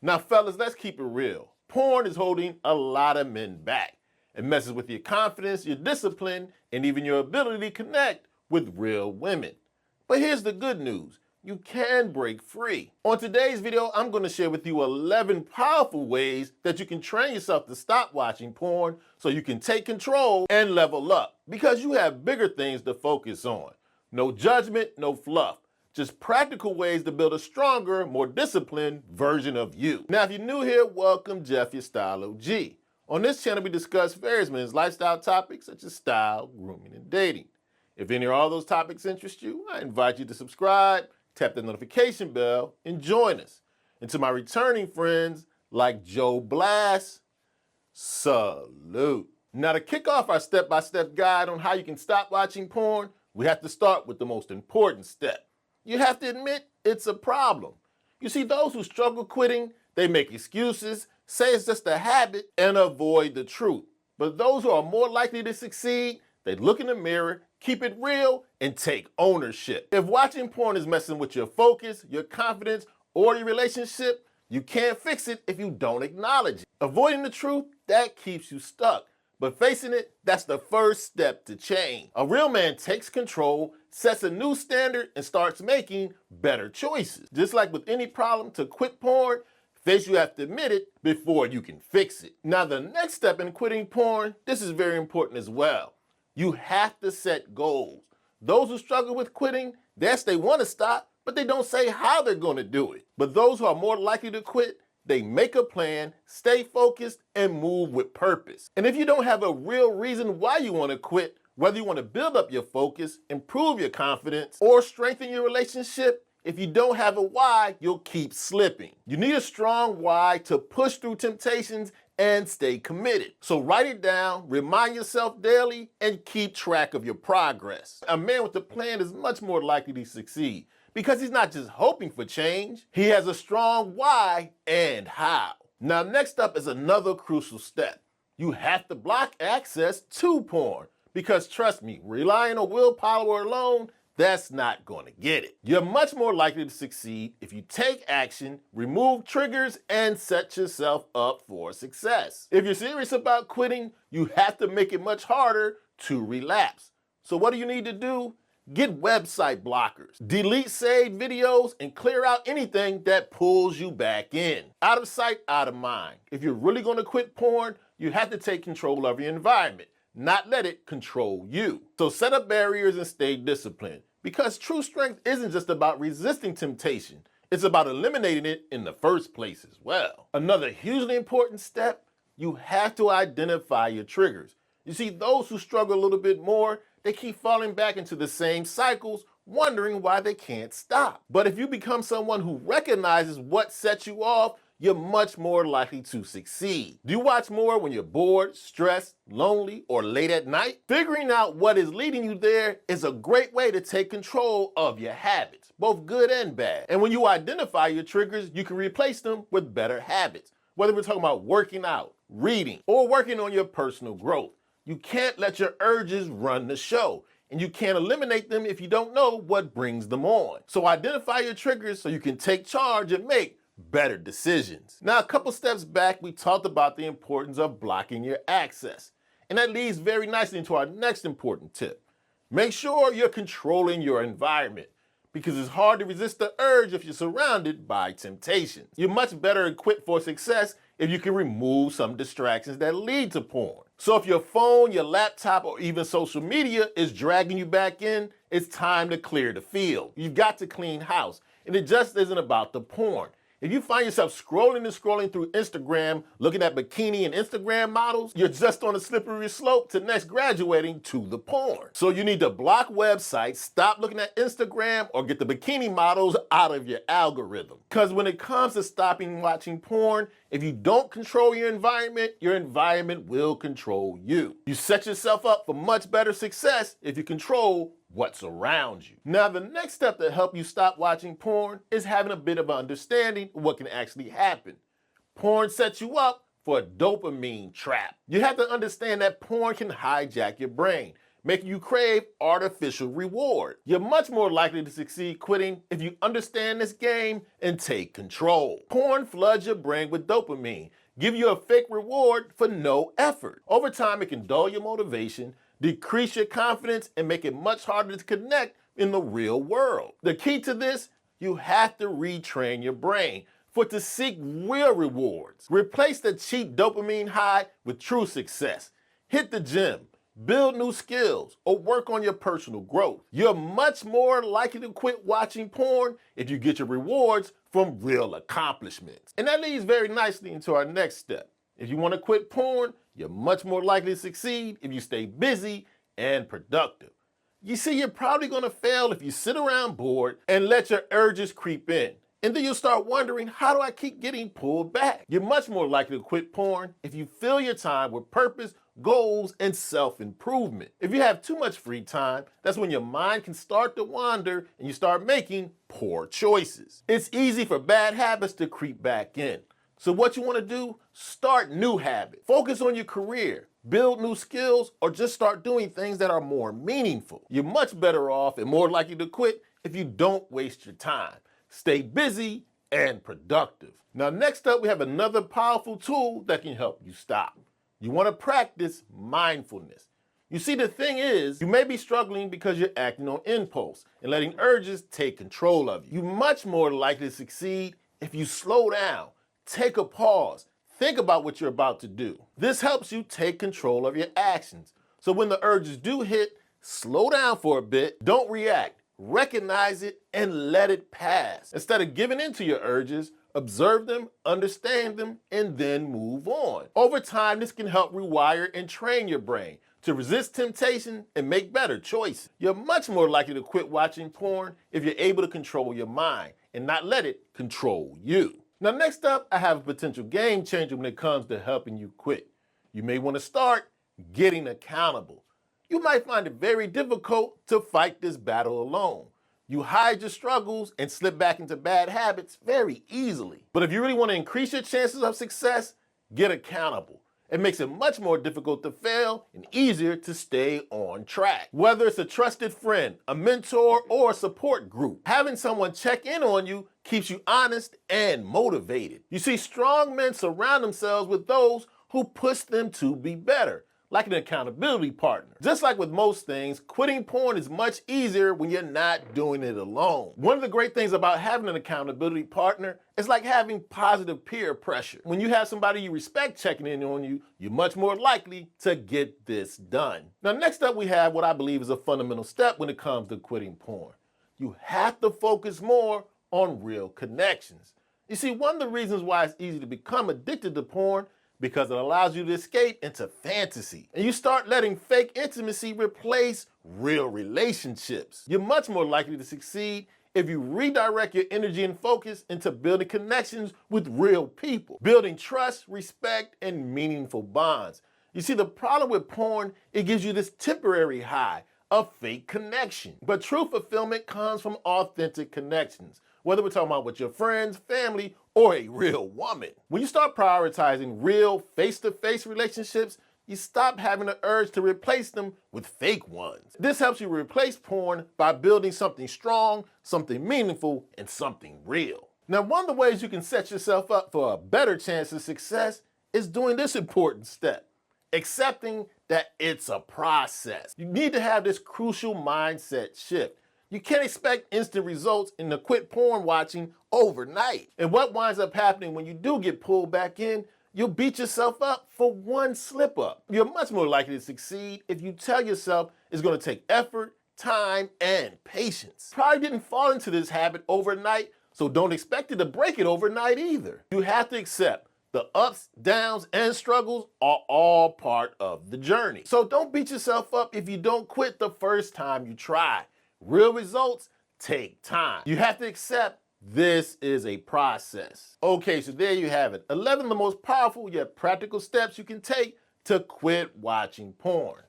Now, fellas, let's keep it real. Porn is holding a lot of men back. It messes with your confidence, your discipline, and even your ability to connect with real women. But here's the good news. You can break free. On today's video, I'm going to share with you 11 powerful ways that you can train yourself to stop watching porn so you can take control and level up, because you have bigger things to focus on. No judgment, no fluff. Just practical ways to build a stronger, more disciplined version of you. Now, if you're new here, welcome, Jeff, your Style O.G. On this channel, we discuss various men's lifestyle topics such as style, grooming, and dating. If any or all those topics interest you, I invite you to subscribe, tap the notification bell, and join us. And to my returning friends like Joe Blast, salute. Now, to kick off our step-by-step guide on how you can stop watching porn, we have to start with the most important step. You have to admit it's a problem. You see, those who struggle quitting, they make excuses, say it's just a habit, and avoid the truth. But those who are more likely to succeed, they look in the mirror, keep it real, and take ownership. If watching porn is messing with your focus, your confidence, or your relationship, you can't fix it if you don't acknowledge it. Avoiding the truth, that keeps you stuck. But facing it, that's the first step to change. A real man takes control, sets a new standard, and starts making better choices. Just like with any problem, to quit porn, first you have to admit it before you can fix it. Now, the next step in quitting porn, this is very important as well. You have to set goals. Those who struggle with quitting, they want to stop, but they don't say how they're going to do it. But those who are more likely to quit, they make a plan, stay focused, and move with purpose. And if you don't have a real reason why you want to quit, whether you want to build up your focus, improve your confidence, or strengthen your relationship, if you don't have a why, you'll keep slipping. You need a strong why to push through temptations and stay committed. So write it down, remind yourself daily, and keep track of your progress. A man with a plan is much more likely to succeed because he's not just hoping for change, he has a strong why and how. Now, next up is another crucial step. You have to block access to porn because trust me, relying on willpower alone, that's not going to get it. You're much more likely to succeed if you take action, remove triggers, and set yourself up for success. If you're serious about quitting, you have to make it much harder to relapse. So what do you need to do? Get website blockers, delete saved videos, and clear out anything that pulls you back in. Out of sight, out of mind. If you're really going to quit porn, you have to take control of your environment, not let it control you. So set up barriers and stay disciplined. Because true strength isn't just about resisting temptation, it's about eliminating it in the first place as well. Another hugely important step, you have to identify your triggers. You see, those who struggle a little bit more, they keep falling back into the same cycles, wondering why they can't stop. But if you become someone who recognizes what sets you off, you're much more likely to succeed. Do you watch more when you're bored, stressed, lonely, or late at night? Figuring out what is leading you there is a great way to take control of your habits, both good and bad. And when you identify your triggers, you can replace them with better habits. Whether we're talking about working out, reading, or working on your personal growth. You can't let your urges run the show, and you can't eliminate them if you don't know what brings them on. So identify your triggers so you can take charge and make better decisions. Now, a couple steps back, we talked about the importance of blocking your access. And that leads very nicely into our next important tip. Make sure you're controlling your environment, because it's hard to resist the urge if you're surrounded by temptation. You're much better equipped for success if you can remove some distractions that lead to porn. So if your phone, your laptop, or even social media is dragging you back in, it's time to clear the field. You've got to clean house, and it just isn't about the porn. If you find yourself scrolling through Instagram, looking at bikini and Instagram models, you're just on a slippery slope to next graduating to the porn. So you need to block websites, stop looking at Instagram, or get the bikini models out of your algorithm. Because when it comes to stopping watching porn, if you don't control your environment will control you. You set yourself up for much better success if you control what's around you. Now, the next step to help you stop watching porn is having a bit of an understanding of what can actually happen. Porn sets you up for a dopamine trap. You have to understand that porn can hijack your brain, making you crave artificial reward. You're much more likely to succeed quitting if you understand this game and take control. Porn floods your brain with dopamine, give you a fake reward for no effort. Over time, it can dull your motivation, decrease your confidence, and make it much harder to connect in the real world. The key to this, you have to retrain your brain for it to seek real rewards. Replace the cheap dopamine high with true success. Hit the gym, build new skills, or work on your personal growth. You're much more likely to quit watching porn if you get your rewards from real accomplishments. And that leads very nicely into our next step. If you want to quit porn, you're much more likely to succeed if you stay busy and productive. You see, you're probably going to fail if you sit around bored and let your urges creep in. And then you'll start wondering, how do I keep getting pulled back? You're much more likely to quit porn if you fill your time with purpose, goals, and self-improvement. If you have too much free time, that's when your mind can start to wander and you start making poor choices. It's easy for bad habits to creep back in. So what you want to do, start new habits. Focus on your career, build new skills, or just start doing things that are more meaningful. You're much better off and more likely to quit if you don't waste your time. Stay busy and productive. Now, next up, we have another powerful tool that can help you stop. You want to practice mindfulness. You see, the thing is, you may be struggling because you're acting on impulse and letting urges take control of you. You're much more likely to succeed if you slow down, take a pause, think about what you're about to do. This helps you take control of your actions. So when the urges do hit, slow down for a bit, don't react. Recognize it and let it pass. Instead of giving in to your urges, observe them, understand them, and then move on. Over time, this can help rewire and train your brain to resist temptation and make better choices. You're much more likely to quit watching porn if you're able to control your mind and not let it control you. Now, next up, I have a potential game changer when it comes to helping you quit. You may want to start getting accountable. You might find it very difficult to fight this battle alone. You hide your struggles and slip back into bad habits very easily. But if you really want to increase your chances of success, get accountable. It makes it much more difficult to fail and easier to stay on track. Whether it's a trusted friend, a mentor, or a support group, having someone check in on you keeps you honest and motivated. You see, strong men surround themselves with those who push them to be better, like an accountability partner. Just like with most things, quitting porn is much easier when you're not doing it alone. One of the great things about having an accountability partner is like having positive peer pressure. When you have somebody you respect checking in on you, you're much more likely to get this done. Now, next up, we have what I believe is a fundamental step when it comes to quitting porn. You have to focus more on real connections. You see, one of the reasons why it's easy to become addicted to porn because it allows you to escape into fantasy. And you start letting fake intimacy replace real relationships. You're much more likely to succeed if you redirect your energy and focus into building connections with real people, building trust, respect, and meaningful bonds. You see, the problem with porn, it gives you this temporary high, a fake connection. But true fulfillment comes from authentic connections, whether we're talking about with your friends, family, or a real woman. When you start prioritizing real face-to-face relationships, you stop having the urge to replace them with fake ones. This helps you replace porn by building something strong, something meaningful, and something real. Now, one of the ways you can set yourself up for a better chance of success is doing this important step: accepting that it's a process. You need to have this crucial mindset shift. You can't expect instant results in the quit porn watching overnight. And what winds up happening when you do get pulled back in, you'll beat yourself up for one slip up. You're much more likely to succeed if you tell yourself it's going to take effort, time, and patience. Probably didn't fall into this habit overnight, so don't expect it to break it overnight either. You have to accept the ups, downs, and struggles are all part of the journey. So don't beat yourself up if you don't quit the first time you try. Real results take time. You have to accept this is a process. Okay, so there you have it. 11 of the most powerful yet practical steps you can take to quit watching porn.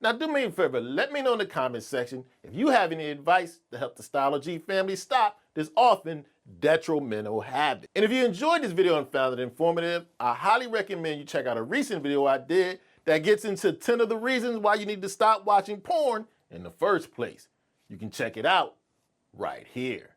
Now, do me a favor, let me know in the comment section if you have any advice to help the Style O.G family stop this often detrimental habit. And if you enjoyed this video and found it informative, I highly recommend you check out a recent video I did that gets into 10 of the reasons why you need to stop watching porn in the first place. You can check it out right here.